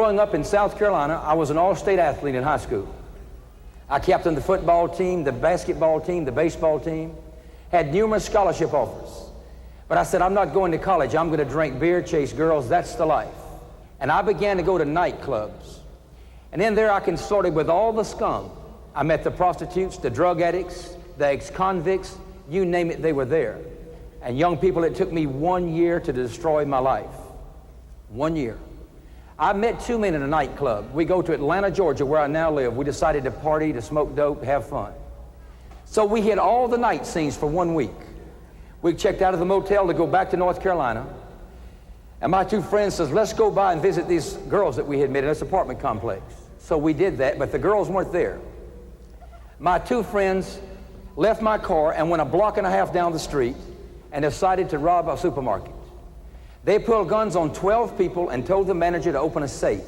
growing up in South Carolina, I was an all-state athlete in high school. I captained the football team, the basketball team, the baseball team, had numerous scholarship offers. But I said, I'm not going to college. I'm going to drink beer, chase girls. That's the life. And I began to go to nightclubs. And in there I consorted with all the scum. I met the prostitutes, the drug addicts, the ex-convicts, you name it, they were there. And young people, it took me 1 year to destroy my life. 1 year. I met two men in a nightclub. We go to Atlanta, Georgia, where I now live. We decided to party, to smoke dope, have fun. So we hit all the night scenes for 1 week. We checked out of the motel to go back to North Carolina. And my two friends says, let's go by and visit these girls that we had met in this apartment complex. So we did that, but the girls weren't there. My two friends left my car and went a block and a half down the street and decided to rob a supermarket. They pulled guns on 12 people and told the manager to open a safe.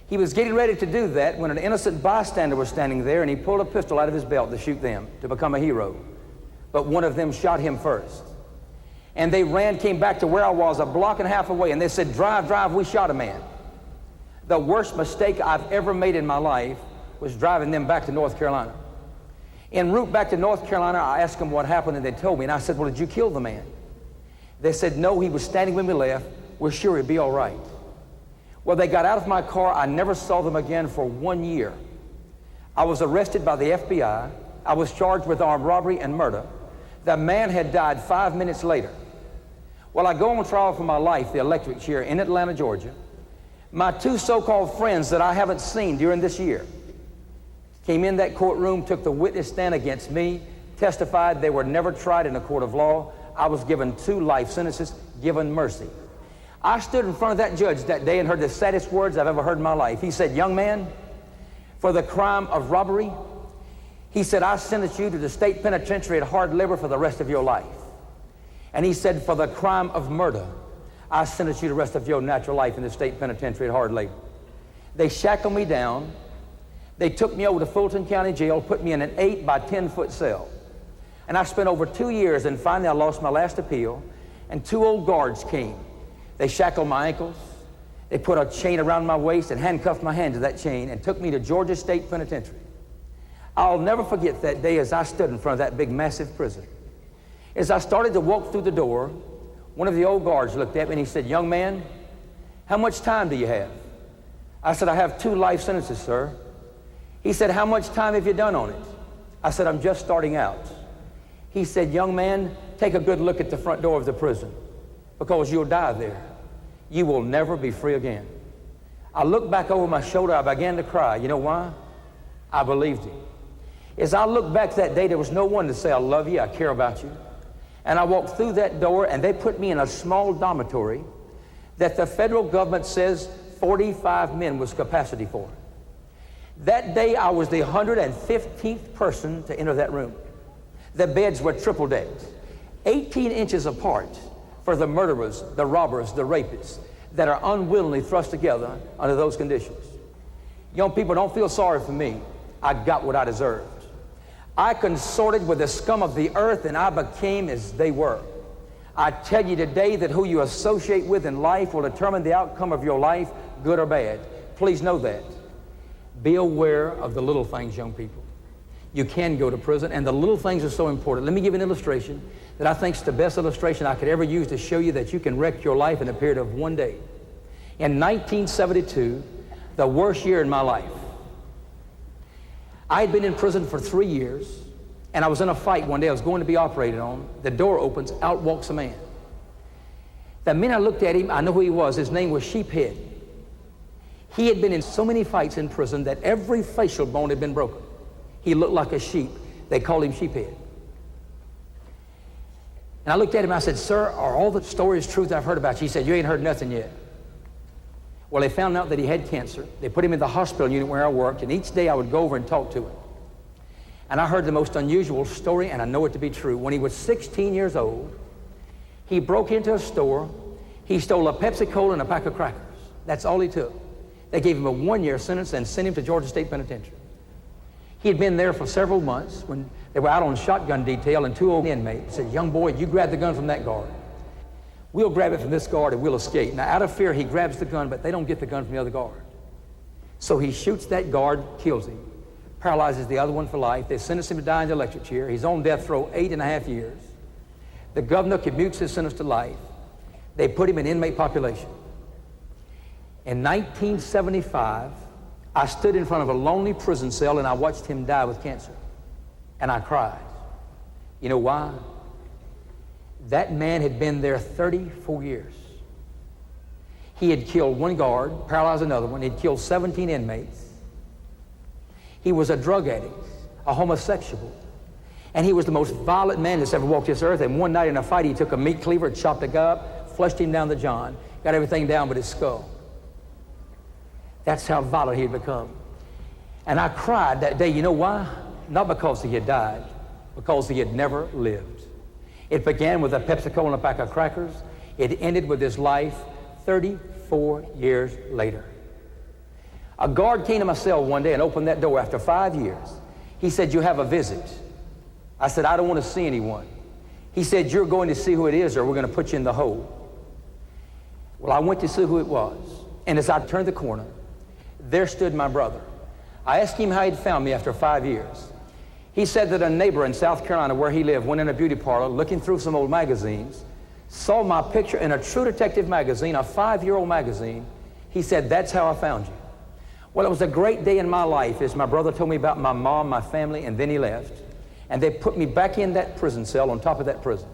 He was getting ready to do that when an innocent bystander was standing there, and he pulled a pistol out of his belt to shoot them, to become a hero. But one of them shot him first. And they ran, came back to where I was, a block and a half away, and they said, drive, drive, we shot a man. The worst mistake I've ever made in my life was driving them back to North Carolina. En route back to North Carolina, I asked them what happened, and they told me, and I said, well, did you kill the man? They said, no, he was standing when we left. We're sure he'd be all right. Well, they got out of my car. I never saw them again for 1 year. I was arrested by the FBI. I was charged with armed robbery and murder. The man had died 5 minutes later. Well, I go on trial for my life, the electric chair in Atlanta, Georgia. My two so-called friends that I haven't seen during this year came in that courtroom, took the witness stand against me, testified they were never tried in a court of law. I was given 2 life sentences, given mercy. I stood in front of that judge that day and heard the saddest words I've ever heard in my life. He said, young man, for the crime of robbery, he said, I sentence you to the state penitentiary at hard labor for the rest of your life. And he said, for the crime of murder, I sentence you the rest of your natural life in the state penitentiary at hard labor. They shackled me down. They took me over to Fulton County Jail, put me in an 8 by 10 foot cell. And I spent over 2 years, and finally I lost my last appeal, and 2 old guards came. They shackled my ankles, they put a chain around my waist and handcuffed my hand to that chain and took me to Georgia State Penitentiary. I'll never forget that day as I stood in front of that big, massive prison. As I started to walk through the door, one of the old guards looked at me and he said, young man, how much time do you have? I said, I have 2 life sentences, sir. He said, how much time have you done on it? I said, I'm just starting out. He said, young man, take a good look at the front door of the prison because you'll die there. You will never be free again. I looked back over my shoulder. I began to cry. You know why? I believed him. As I looked back that day, there was no one to say, I love you, I care about you. And I walked through that door, and they put me in a small dormitory that the federal government says 45 men was capacity for. That day, I was the 115th person to enter that room. The beds were triple decked, 18 inches apart for the murderers, the robbers, the rapists that are unwillingly thrust together under those conditions. Young people, don't feel sorry for me. I got what I deserved. I consorted with the scum of the earth, and I became as they were. I tell you today that who you associate with in life will determine the outcome of your life, good or bad. Please know that. Be aware of the little things, young people. You can go to prison, and the little things are so important. Let me give you an illustration that I think is the best illustration I could ever use to show you that you can wreck your life in a period of 1 day. In 1972, the worst year in my life, I had been in prison for 3 years, and I was in a fight one day. I was going to be operated on. The door opens, out walks a man. The minute I looked at him, I know who he was. His name was Sheephead. He had been in so many fights in prison that every facial bone had been broken. He looked like a sheep. They called him Sheephead. And I looked at him, I said, sir, are all the stories truth I've heard about you? He said, you ain't heard nothing yet. Well, they found out that he had cancer. They put him in the hospital unit where I worked, and each day I would go over and talk to him. And I heard the most unusual story, and I know it to be true. When he was 16 years old, he broke into a store. He stole a Pepsi-Cola and a pack of crackers. That's all he took. They gave him a 1-year sentence and sent him to Georgia State Penitentiary. He had been there for several months when they were out on shotgun detail, and 2 old inmates said, young boy, you grab the gun from that guard. We'll grab it from this guard and we'll escape. Now, out of fear, he grabs the gun, but they don't get the gun from the other guard. So he shoots that guard, kills him, paralyzes the other one for life. They sentence him to die in the electric chair. He's on death row 8.5 years. The governor commutes his sentence to life. They put him in inmate population. In 1975, I stood in front of a lonely prison cell and I watched him die with cancer. And I cried. You know why? That man had been there 34 years. He had killed one guard, paralyzed another one. He'd killed 17 inmates. He was a drug addict, a homosexual. And he was the most violent man that's ever walked this earth. And one night in a fight, he took a meat cleaver, chopped a guy up, flushed him down the john, got everything down but his skull. That's how violent he had become. And I cried that day. You know why? Not because he had died, because he had never lived. It began with a Pepsi-Cola and a pack of crackers. It ended with his life 34 years later. A guard came to my cell one day and opened that door after 5 years. He said, "You have a visit." I said, "I don't want to see anyone." He said, "You're going to see who it is or we're going to put you in the hole." Well, I went to see who it was. And as I turned the corner, there stood my brother. I asked him how he'd found me after 5 years. He said that a neighbor in South Carolina where he lived went in a beauty parlor looking through some old magazines, saw my picture in a True Detective magazine, a 5-year-old magazine. He said, "That's how I found you." Well, it was a great day in my life as my brother told me about my mom, my family, and then he left. And they put me back in that prison cell on top of that prison.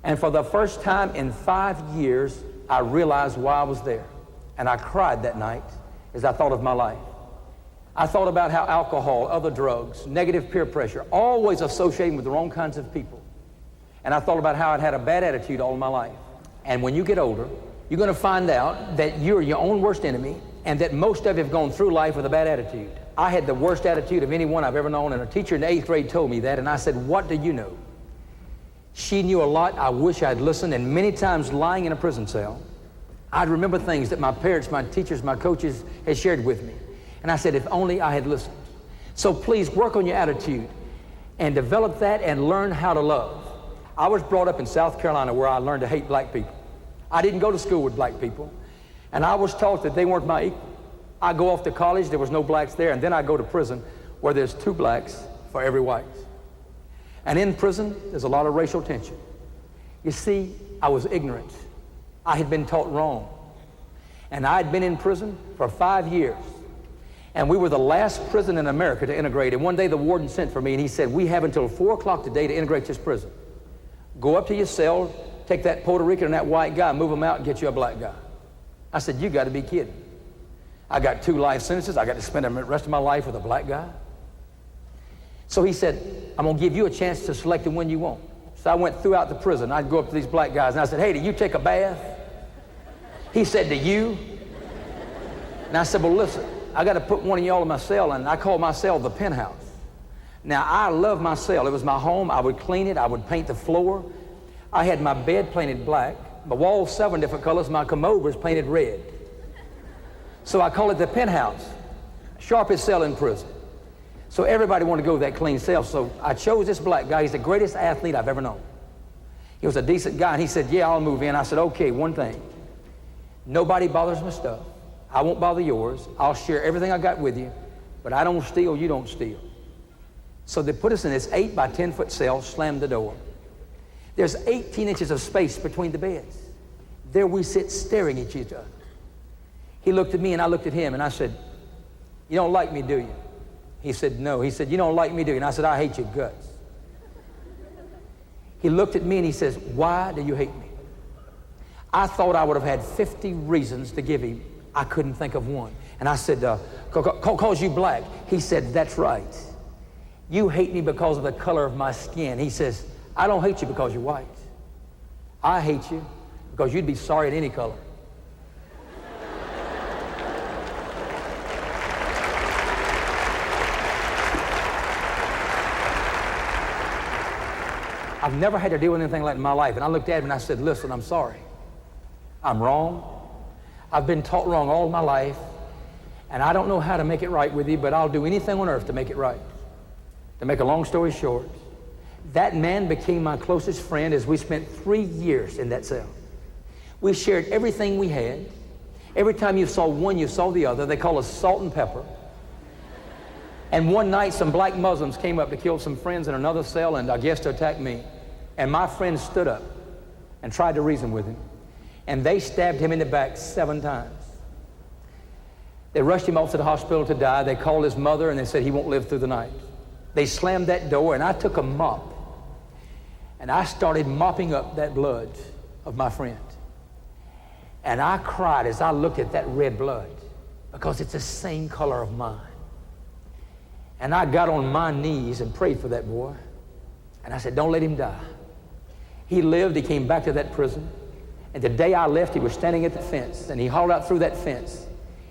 And for the first time in 5 years, I realized why I was there. And I cried that night as I thought of my life. I thought about how alcohol, other drugs, negative peer pressure, always associating with the wrong kinds of people. And I thought about how I'd had a bad attitude all my life. And when you get older, you're going to find out that you're your own worst enemy and that most of you have gone through life with a bad attitude. I had the worst attitude of anyone I've ever known, and a teacher in the 8th grade told me that, and I said, "What do you know?" She knew a lot. I wish I'd listened, and many times lying in a prison cell, I'd remember things that my parents, my teachers, my coaches had shared with me. And I said, if only I had listened. So please work on your attitude and develop that and learn how to love. I was brought up in South Carolina where I learned to hate black people. I didn't go to school with black people, and I was taught that they weren't my equal. I go off to college, there was no blacks there, and then I go to prison where there's 2 blacks for every white. And in prison, there's a lot of racial tension. You see, I was ignorant. I had been taught wrong. And I had been in prison for 5 years. And we were the last prison in America to integrate. And one day the warden sent for me and he said, "We have until 4 o'clock today to integrate this prison. Go up to your cell, take that Puerto Rican and that white guy, move them out and get you a black guy." I said, "You got to be kidding. I got 2 life sentences. I got to spend the rest of my life with a black guy." So he said, "I'm going to give you a chance to select the one you want." So I went throughout the prison. I'd go up to these black guys and I said, "Hey, do you take a bath?" He said, "Do you?" And I said, "Well, listen, I got to put one of y'all in my cell," and I called my cell the penthouse. Now, I love my cell. It was my home. I would clean it. I would paint the floor. I had my bed painted black. My walls 7 different colors. My commode was painted red. So I call it the penthouse, sharpest cell in prison. So everybody wanted to go to that clean cell. So I chose this black guy. He's the greatest athlete I've ever known. He was a decent guy, and he said, "Yeah, I'll move in." I said, "Okay, one thing. Nobody bothers my stuff. I won't bother yours. I'll share everything I got with you, but I don't steal, you don't steal." So they put us in this 8 by 10 foot cell, slammed the door. There's 18 inches of space between the beds. There we sit staring at each other. He looked at me and I looked at him and I said, "You don't like me, do you?" He said, "No." He said, "You don't like me, do you?" And I said, "I hate your guts." He looked at me and he says, "Why do you hate me?" I thought I would have had 50 reasons to give him. I couldn't think of one. And I said, "Cause you black." He said, "That's right. You hate me because of the color of my skin." He says, "I don't hate you because you're white. I hate you because you'd be sorry at any color." I've never had to deal with anything like that in my life. And I looked at him and I said, "Listen, I'm sorry. I'm wrong. I've been taught wrong all my life, and I don't know how to make it right with you, but I'll do anything on earth to make it right." To make a long story short, that man became my closest friend as we spent 3 years in that cell. We shared everything we had. Every time you saw one, you saw the other. They call us salt and pepper. And one night, some black Muslims came up to kill some friends in another cell and I guess to attack me. And my friend stood up and tried to reason with him. And they stabbed him in the back 7 times. They rushed him off to the hospital to die. They called his mother and they said he won't live through the night. They slammed that door and I took a mop and I started mopping up that blood of my friend. And I cried as I looked at that red blood because it's the same color of mine. And I got on my knees and prayed for that boy. And I said, don't let him die. He lived, he came back to that prison. And the day I left, he was standing at the fence and he hauled out through that fence.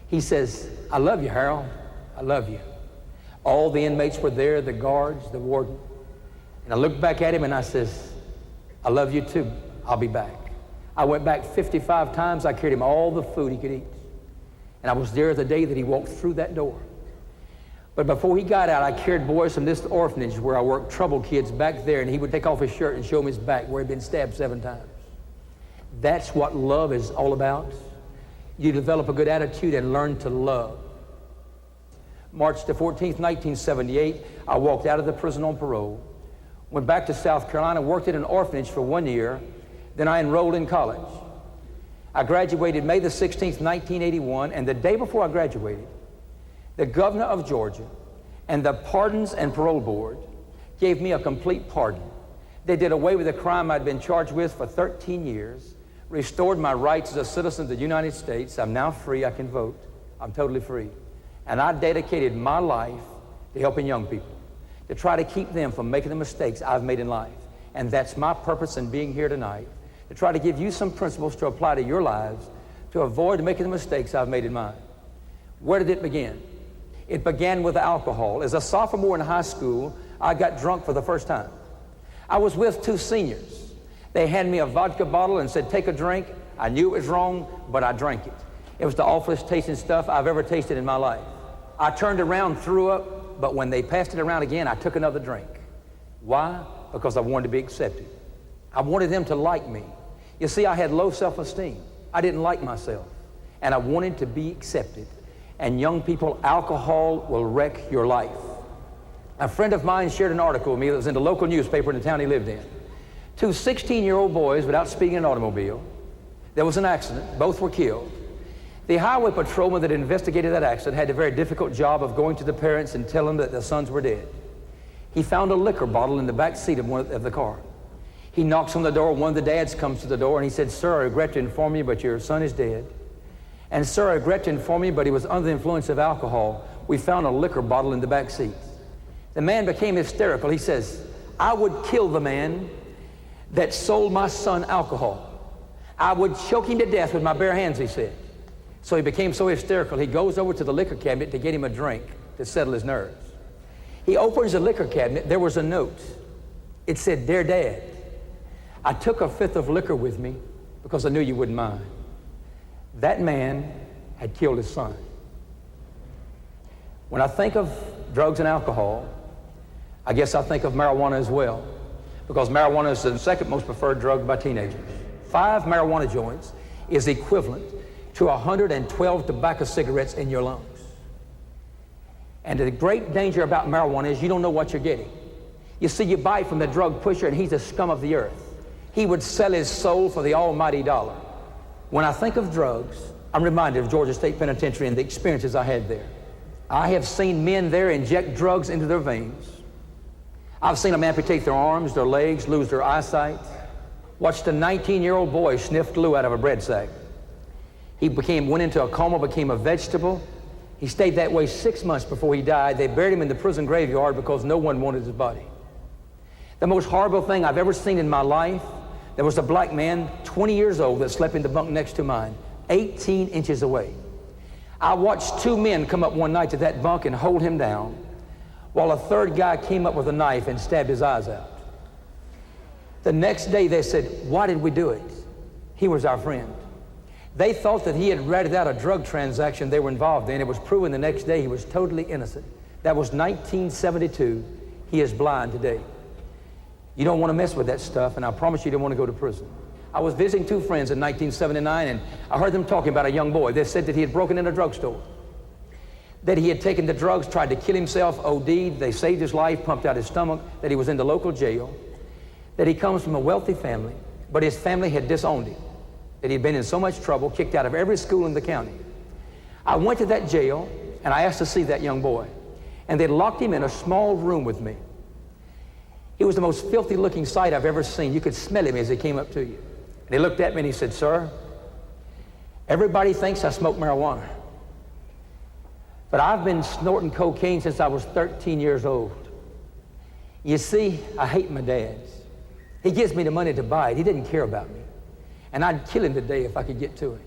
He says, I love you, Harold. I love you. All the inmates were there, the guards, the warden. And I looked back at him and I says, I love you too. I'll be back. I went back 55 times. I carried him all the food he could eat. And I was there the day that he walked through that door. But before he got out, I carried boys from this orphanage where I worked, troubled kids back there, and he would take off his shirt and show them his back where he'd been stabbed 7 times. That's what love is all about. You develop a good attitude and learn to love. March the 14th, 1978, I walked out of the prison on parole, went back to South Carolina, worked at an orphanage for 1 year, then I enrolled in college. I graduated May the 16th, 1981, and the day before I graduated, the governor of Georgia and the Pardons and Parole Board gave me a complete pardon. They did away with the crime I'd been charged with for 13 years, restored my rights as a citizen of the United States. I'm now free, I can vote. I'm totally free. And I dedicated my life to helping young people, to try to keep them from making the mistakes I've made in life. And that's my purpose in being here tonight, to try to give you some principles to apply to your lives to avoid making the mistakes I've made in mine. Where did it begin? It began with alcohol. As a sophomore in high school, I got drunk for the first time. I was with 2 seniors. They handed me a vodka bottle and said, take a drink. I knew it was wrong, but I drank it. It was the awfulest tasting stuff I've ever tasted in my life. I turned around, threw up, but when they passed it around again, I took another drink. Why? Because I wanted to be accepted. I wanted them to like me. You see, I had low self-esteem. I didn't like myself, and I wanted to be accepted. And young people, alcohol will wreck your life. A friend of mine shared an article with me that was in the local newspaper in the town he lived in. 2 16-year-old boys without speeding in an automobile. There was an accident. Both were killed. The highway patrolman that investigated that accident had the very difficult job of going to the parents and telling them that their sons were dead. He found a liquor bottle in the back seat of the car. He knocks on the door. One of the dads comes to the door and he said, sir, I regret to inform you, but your son is dead. And sir, I regret to inform you, but he was under the influence of alcohol. We found a liquor bottle in the back seat. The man became hysterical. He says, I would kill the man that sold my son alcohol. I would choke him to death with my bare hands, he said. So he became so hysterical, he goes over to the liquor cabinet to get him a drink to settle his nerves. He opens the liquor cabinet. There was a note. It said, Dear Dad, I took a 5th of liquor with me because I knew you wouldn't mind. That man had killed his son. When I think of drugs and alcohol, I guess I think of marijuana as well, because marijuana is the second most preferred drug by teenagers. 5 marijuana joints is equivalent to 112 tobacco cigarettes in your lungs. And the great danger about marijuana is you don't know what you're getting. You see, you buy it from the drug pusher and he's the scum of the earth. He would sell his soul for the almighty dollar. When I think of drugs, I'm reminded of Georgia State Penitentiary and the experiences I had there. I have seen men there inject drugs into their veins. I've seen them amputate their arms, their legs, lose their eyesight. Watched a 19-year-old boy sniff glue out of a bread sack. He went into a coma, became a vegetable. He stayed that way 6 months before he died. They buried him in the prison graveyard because no one wanted his body. The most horrible thing I've ever seen in my life, there was a black man, 20 years old, that slept in the bunk next to mine, 18 inches away. I watched 2 men come up one night to that bunk and hold him down, while a 3rd guy came up with a knife and stabbed his eyes out. The next day they said, why did we do it? He was our friend. They thought that he had ratted out a drug transaction they were involved in. It was proven the next day he was totally innocent. That was 1972. He is blind today. You don't want to mess with that stuff, and I promise you don't want to go to prison. I was visiting two friends in 1979, and I heard them talking about a young boy. They said that he had broken in a drugstore, that he had taken the drugs, tried to kill himself, OD'd, they saved his life, pumped out his stomach, that he was in the local jail, that he comes from a wealthy family, but his family had disowned him, that he'd been in so much trouble, kicked out of every school in the county. I went to that jail, and I asked to see that young boy, and they locked him in a small room with me. He was the most filthy looking sight I've ever seen. You could smell him as he came up to you. And he looked at me and he said, "Sir, everybody thinks I smoke marijuana, but I've been snorting cocaine since I was 13 years old. You see, I hate my dad. He gives me the money to buy it. He didn't care about me. And I'd kill him today if I could get to him.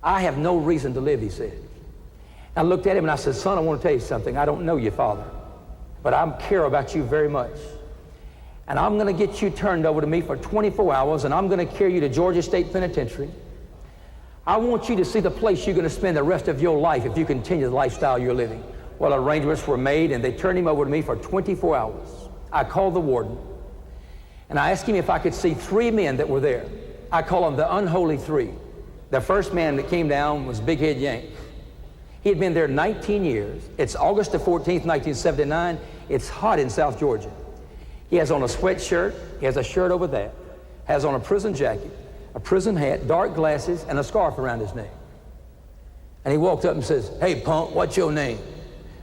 I have no reason to live," he said. I looked at him and I said, "Son, I want to tell you something. I don't know you, Father, but I care about you very much. And I'm going to get you turned over to me for 24 hours, and I'm going to carry you to Georgia State Penitentiary. I want you to see the place you're going to spend the rest of your life if you continue the lifestyle you're living." Well, arrangements were made, and they turned him over to me for 24 hours. I called the warden, and I asked him if I could see three men that were there. I call them the unholy three. The first man that came down was Big Head Yank. He had been there 19 years. It's August the 14th, 1979. It's hot in South Georgia. He has on a sweatshirt, he has a shirt over that, has on a prison jacket, a prison hat, dark glasses, and a scarf around his neck. And he walked up and says, "Hey, punk, what's your name?"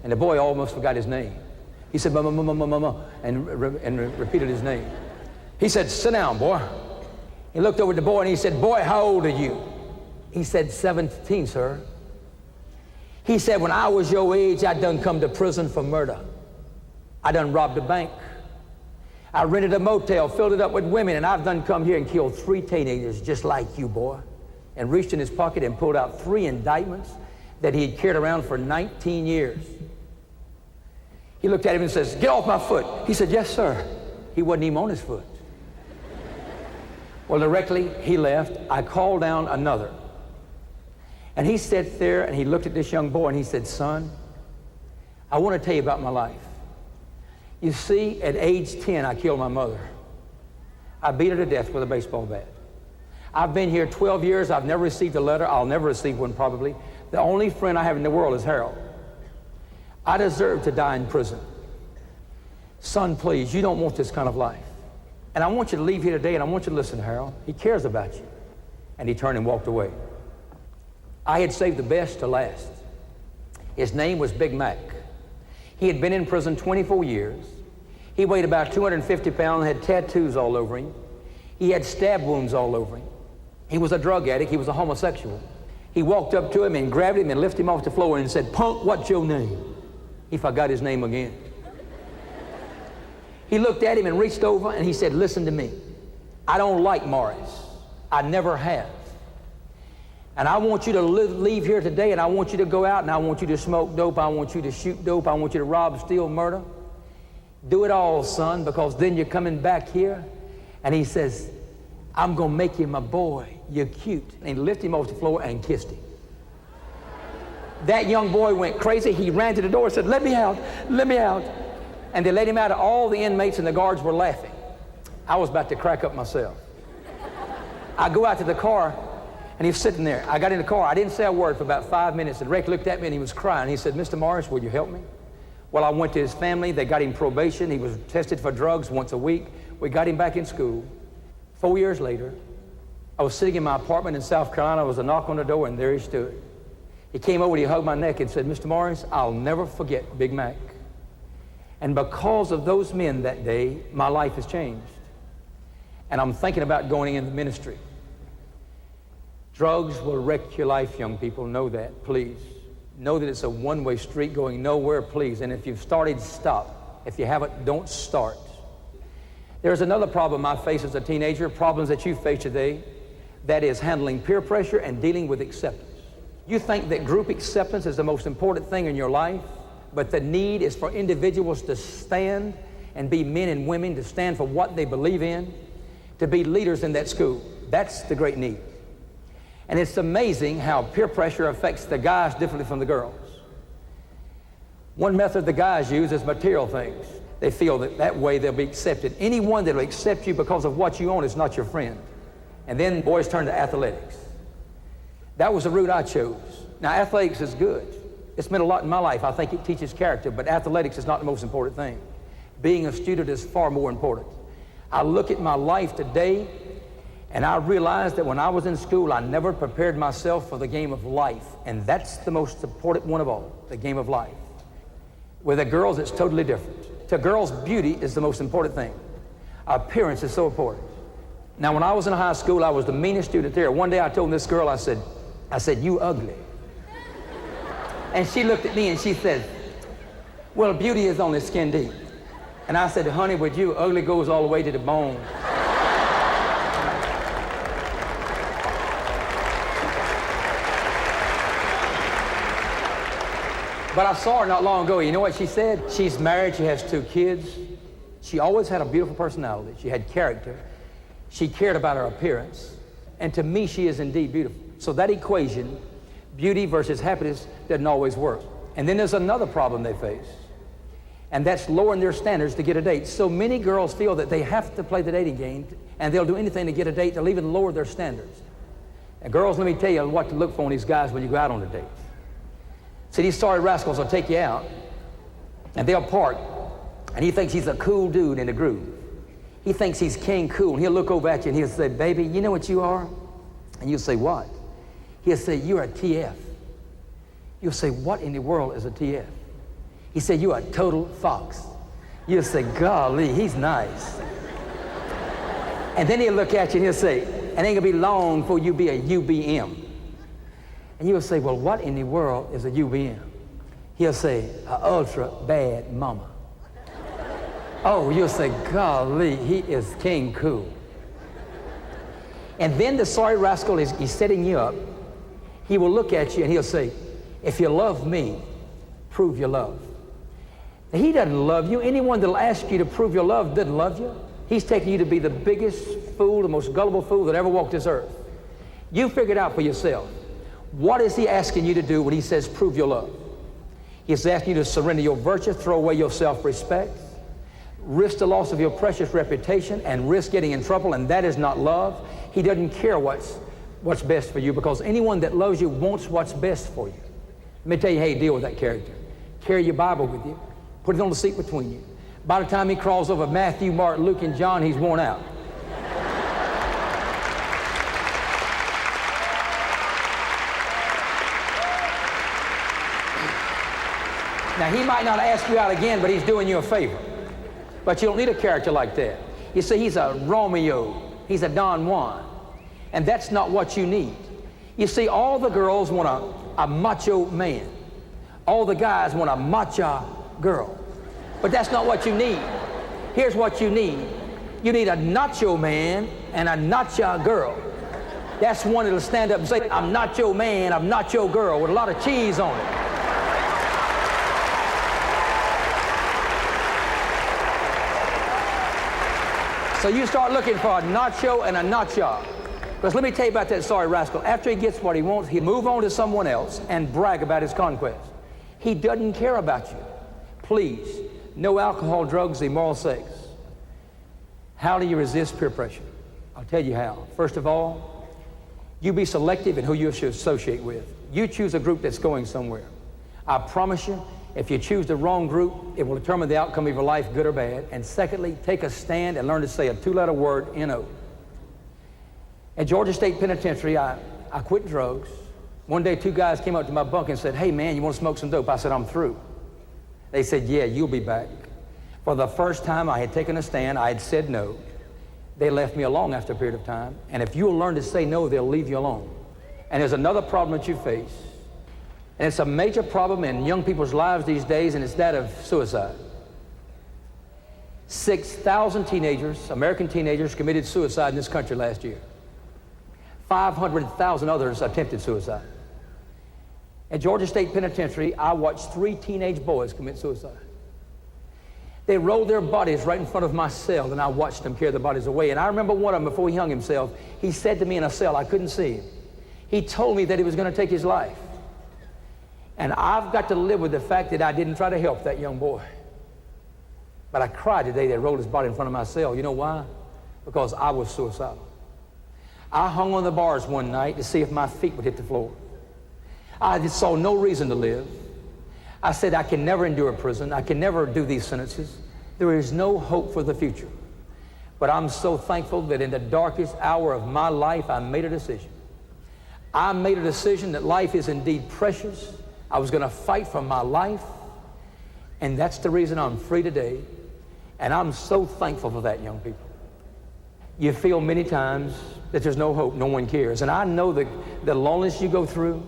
And the boy almost forgot his name. He said, "Mama," and repeated his name. He said, "Sit down, boy." He looked over at the boy and he said, "Boy, how old are you?" He said, "17, sir." He said, "When I was your age, I done come to prison for murder. I done robbed a bank. I rented a motel, filled it up with women, and I've done come here and killed 3 teenagers just like you, boy." And reached in his pocket and pulled out 3 indictments that he had carried around for 19 years. He looked at him and says, "Get off my foot." He said, "Yes, sir." He wasn't even on his foot. Well, directly he left, I called down another. And he sat there and he looked at this young boy and he said, "Son, I want to tell you about my life. You see, at age 10, I killed my mother. I beat her to death with a baseball bat. I've been here 12 years. I've never received a letter. I'll never receive one probably. The only friend I have in the world is Harold. I deserve to die in prison. Son, please, you don't want this kind of life. And I want you to leave here today and I want you to listen to Harold. He cares about you." And he turned and walked away. I had saved the best to last. His name was Big Mac. He had been in prison 24 years. He weighed about 250 pounds, had tattoos all over him. He had stab wounds all over him. He was a drug addict. He was a homosexual. He walked up to him and grabbed him and lifted him off the floor and said, "Punk, what's your name?" He forgot his name again. He looked at him and reached over and he said, "Listen to me. I don't like Morris. I never have. And I want you to leave here today, and I want you to go out, and I want you to smoke dope. I want you to shoot dope. I want you to rob, steal, murder. Do it all, son, because then you're coming back here." And he says, "I'm going to make you my boy. You're cute." And he lifted him off the floor and kissed him. That young boy went crazy. He ran to the door and said, "Let me out, let me out." And they let him out. All the inmates and the guards were laughing. I was about to crack up myself. I go out to the car, and he's sitting there. I got in the car. I didn't say a word for about 5 minutes. And Rick looked at me and he was crying. He said, "Mr. Morris, will you help me?" Well, I went to his family. They got him probation. He was tested for drugs once a week. We got him back in school. 4 years later, I was sitting in my apartment in South Carolina. There was a knock on the door, and there he stood. He came over and he hugged my neck and said, "Mr. Morris, I'll never forget Big Mac. And because of those men that day, my life has changed. And I'm thinking about going into ministry." Drugs will wreck your life, young people. Know that, please. Know that it's a one-way street going nowhere, please. And if you've started, stop. If you haven't, don't start. There's another problem I face as a teenager, problems that you face today, that is handling peer pressure and dealing with acceptance. You think that group acceptance is the most important thing in your life, but the need is for individuals to stand and be men and women, to stand for what they believe in, to be leaders in that school. That's the great need. And it's amazing how peer pressure affects the guys differently from the girls. One method the guys use is material things. They feel that way they'll be accepted. Anyone that will accept you because of what you own is not your friend. And then boys turned to athletics. That was the route I chose. Now, athletics is good. It's meant a lot in my life. I think it teaches character, but athletics is not the most important thing. Being a student is far more important. I look at my life today, and I realize that when I was in school, I never prepared myself for the game of life. And that's the most important one of all, the game of life. With the girls, it's totally different. To girls, beauty is the most important thing. Appearance is so important. Now, when I was in high school, I was the meanest student there. One day I told this girl, I said, you ugly. And she looked at me and she said, well, beauty is only skin deep. And I said, honey, with you, ugly goes all the way to the bone. But I saw her not long ago. You know what she said? She's married, she has 2 kids. She always had a beautiful personality. She had character. She cared about her appearance. And to me, she is indeed beautiful. So that equation, beauty versus happiness, doesn't always work. And then there's another problem they face. And that's lowering their standards to get a date. So many girls feel that they have to play the dating game, and they'll do anything to get a date. They'll even lower their standards. And girls, let me tell you what to look for in these guys when you go out on a date. See, these sorry rascals will take you out, and they'll park, and he thinks he's a cool dude in the groove. He thinks he's king cool, and he'll look over at you, and he'll say, baby, you know what you are? And you'll say, what? He'll say, you're a TF. You'll say, what in the world is a TF? He said, you're a total fox. You'll say, golly, he's nice. And then he'll look at you, and he'll say, it ain't gonna be long before you be a UBM. And you'll say, well, what in the world is a UBM? He'll say, a ultra bad mama. Oh, you'll say, golly, he is king cool. And then the sorry rascal he's setting you up. He will look at you and he'll say, if you love me, prove your love. Now, he doesn't love you. Anyone that'll ask you to prove your love doesn't love you. He's taking you to be the biggest fool, the most gullible fool that ever walked this earth. You figure it out for yourself. What is he asking you to do when he says prove your love? He's asking you to surrender your virtue, throw away your self-respect, risk the loss of your precious reputation, and risk getting in trouble, and that is not love. He doesn't care what's best for you, because anyone that loves you wants what's best for you. Let me tell you how you deal with that character. Carry your Bible with you. Put it on the seat between you. By the time he crawls over Matthew, Mark, Luke, and John, he's worn out. Now, he might not ask you out again, but he's doing you a favor. But you don't need a character like that. You see, he's a Romeo. He's a Don Juan. And that's not what you need. You see, all the girls want a macho man. All the guys want a macho girl. But that's not what you need. Here's what you need. You need a nacho man and a nacho girl. That's one that'll stand up and say, I'm not your man, I'm not your girl, with a lot of cheese on it. So you start looking for a nacho and a nacha. Because let me tell you about that sorry rascal. After he gets what he wants, he'll move on to someone else and brag about his conquest. He doesn't care about you. Please, no alcohol, drugs, immoral sex. How do you resist peer pressure? I'll tell you how. First of all, you be selective in who you should associate with. You choose a group that's going somewhere. I promise you, if you choose the wrong group, it will determine the outcome of your life, good or bad. And secondly, take a stand and learn to say a 2-letter word, N-O. At Georgia State Penitentiary, I quit drugs. One day, 2 guys came up to my bunk and said, hey man, you want to smoke some dope? I said, I'm through. They said, yeah, you'll be back. For the first time I had taken a stand, I had said no. They left me alone after a period of time. And if you'll learn to say no, they'll leave you alone. And there's another problem that you face. And it's a major problem in young people's lives these days, and it's that of suicide. 6,000 teenagers, American teenagers, committed suicide in this country last year. 500,000 others attempted suicide. At Georgia State Penitentiary, I watched 3 teenage boys commit suicide. They rolled their bodies right in front of my cell, and I watched them carry the bodies away. And I remember one of them, before he hung himself, he said to me in a cell, I couldn't see him. He told me that he was going to take his life. And I've got to live with the fact that I didn't try to help that young boy. But I cried the day they rolled his body in front of my cell. You know why? Because I was suicidal. I hung on the bars one night to see if my feet would hit the floor. I just saw no reason to live. I said, I can never endure prison. I can never do these sentences. There is no hope for the future. But I'm so thankful that in the darkest hour of my life, I made a decision. I made a decision that life is indeed precious. I was going to fight for my life. And that's the reason I'm free today. And I'm so thankful for that, young people. You feel many times that there's no hope, no one cares. And I know the loneliness you go through.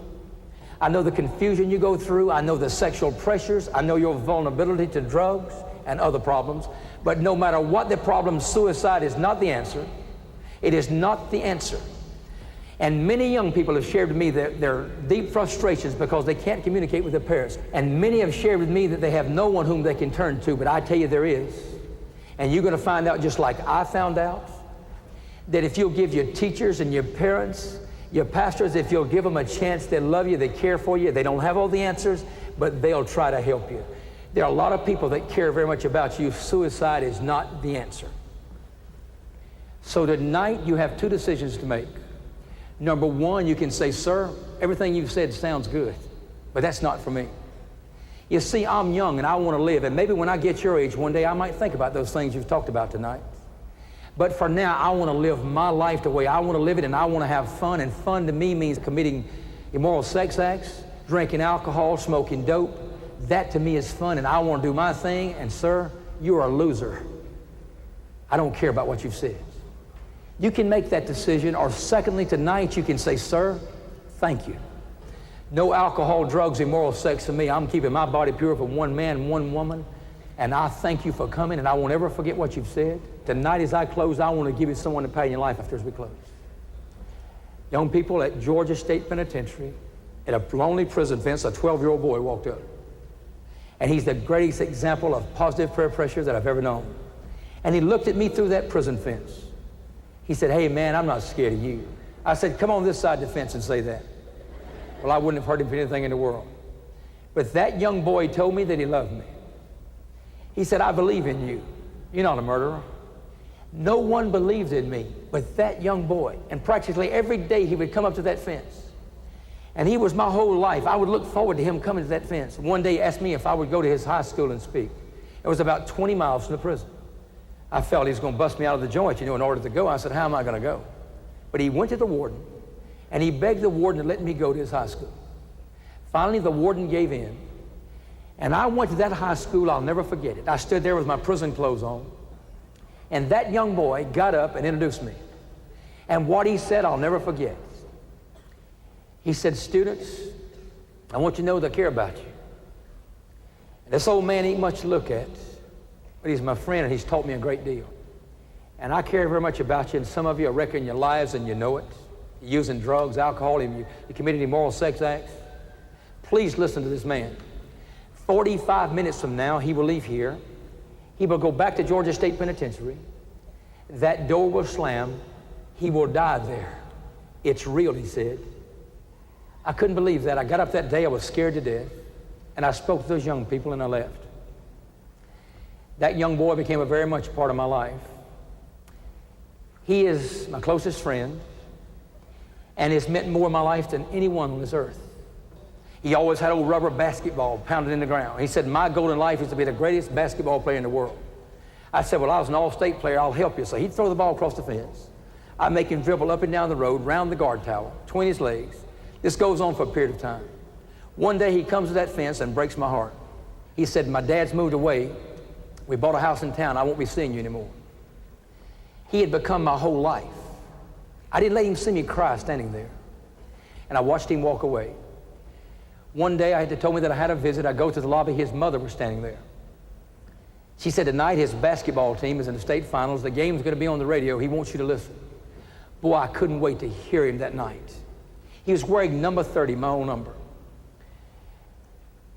I know the confusion you go through. I know the sexual pressures. I know your vulnerability to drugs and other problems. But no matter what the problem, suicide is not the answer. It is not the answer. And many young people have shared with me their deep frustrations because they can't communicate with their parents. And many have shared with me that they have no one whom they can turn to, but I tell you there is. And you're going to find out just like I found out, that if you'll give your teachers and your parents, your pastors, if you'll give them a chance, they love you, they care for you, they don't have all the answers, but they'll try to help you. There are a lot of people that care very much about you. Suicide is not the answer. So tonight you have two decisions to make. Number one, you can say, sir, everything you've said sounds good, but that's not for me. You see, I'm young and I want to live, and maybe when I get your age one day, I might think about those things you've talked about tonight. But for now, I want to live my life the way I want to live it, and I want to have fun, and fun to me means committing immoral sex acts, drinking alcohol, smoking dope. That to me is fun, and I want to do my thing, and sir, you're a loser. I don't care about what you've said. You can make that decision, or secondly, tonight you can say, sir, thank you. No alcohol, drugs, immoral sex for me. I'm keeping my body pure for one man, one woman, and I thank you for coming, and I won't ever forget what you've said. Tonight as I close, I want to give you someone to pay in your life after as we close. Young people at Georgia State Penitentiary, at a lonely prison fence, a 12-year-old boy walked up. And he's the greatest example of positive peer pressure that I've ever known. And he looked at me through that prison fence. He said, hey man, I'm not scared of you. I said, come on this side of the fence and say that. Well, I wouldn't have hurt him for anything in the world. But that young boy told me that he loved me. He said, I believe in you. You're not a murderer. No one believed in me but that young boy. And practically every day he would come up to that fence. And he was my whole life. I would look forward to him coming to that fence. One day he asked me if I would go to his high school and speak. It was about 20 miles from the prison. I felt he was going to bust me out of the joint, in order to go. I said, how am I going to go? But he went to the warden, and he begged the warden to let me go to his high school. Finally, the warden gave in. And I went to that high school, I'll never forget it. I stood there with my prison clothes on. And that young boy got up and introduced me. And what he said, I'll never forget. He said, students, I want you to know that I care about you. And this old man ain't much to look at, but he's my friend and he's taught me a great deal. And I care very much about you, and some of you are wrecking your lives and you know it. You're using drugs, alcohol, and you're committing immoral sex acts. Please listen to this man. 45 minutes from now, he will leave here. He will go back to Georgia State Penitentiary. That door will slam. He will die there. It's real, he said. I couldn't believe that. I got up that day, I was scared to death, and I spoke to those young people and I left. That young boy became a very much part of my life. He is my closest friend and has meant more in my life than anyone on this earth. He always had a rubber basketball pounded in the ground. He said, my goal in life is to be the greatest basketball player in the world. I said, well, I was an all-state player, I'll help you. So he'd throw the ball across the fence. I'd make him dribble up and down the road, round the guard tower, between his legs. This goes on for a period of time. One day he comes to that fence and breaks my heart. He said, my dad's moved away. We bought a house in town. I won't be seeing you anymore. He had become my whole life. I didn't let him see me cry standing there. And I watched him walk away. One day I had to tell me that I had a visit. I go to the lobby. His mother was standing there. She said, tonight his basketball team is in the state finals. The game's going to be on the radio. He wants you to listen. Boy, I couldn't wait to hear him that night. He was wearing number 30, my own number.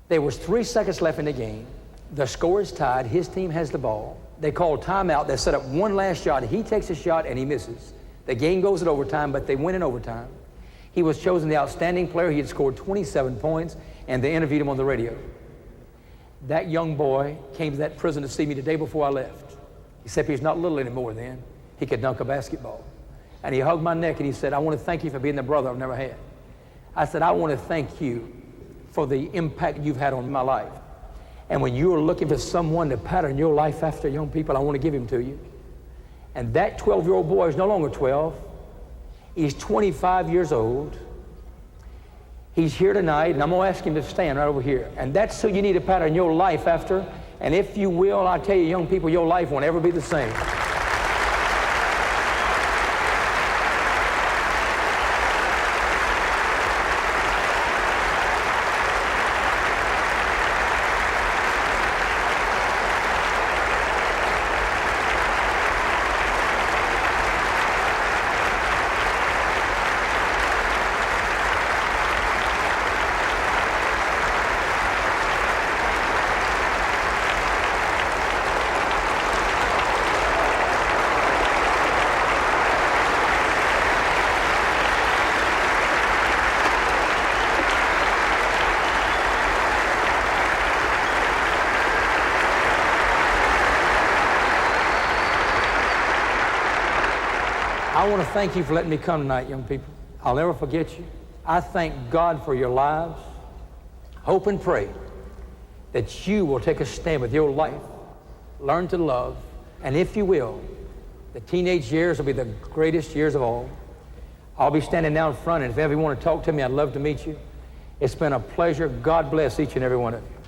There was 3 seconds left in the game. The score is tied. His team has the ball. They call timeout. They set up one last shot. He takes a shot and he misses. The game goes at overtime, but they win in overtime. He was chosen the outstanding player. He had scored 27 points, and they interviewed him on the radio. That young boy came to that prison to see me the day before I left. Except he's not little anymore then. He could dunk a basketball. And he hugged my neck and he said, I want to thank you for being the brother I've never had. I said, I want to thank you for the impact you've had on my life. And when you're looking for someone to pattern your life after, young people, I want to give him to you. And that 12-year-old boy is no longer 12. He's 25 years old. He's here tonight, and I'm going to ask him to stand right over here. And that's who you need to pattern your life after. And if you will, I tell you, young people, your life won't ever be the same. I want to thank you for letting me come tonight, young people. I'll never forget you. I thank God for your lives. Hope and pray that you will take a stand with your life, learn to love, and if you will, the teenage years will be the greatest years of all. I'll be standing down front, and if ever you want to talk to me, I'd love to meet you. It's been a pleasure. God bless each and every one of you.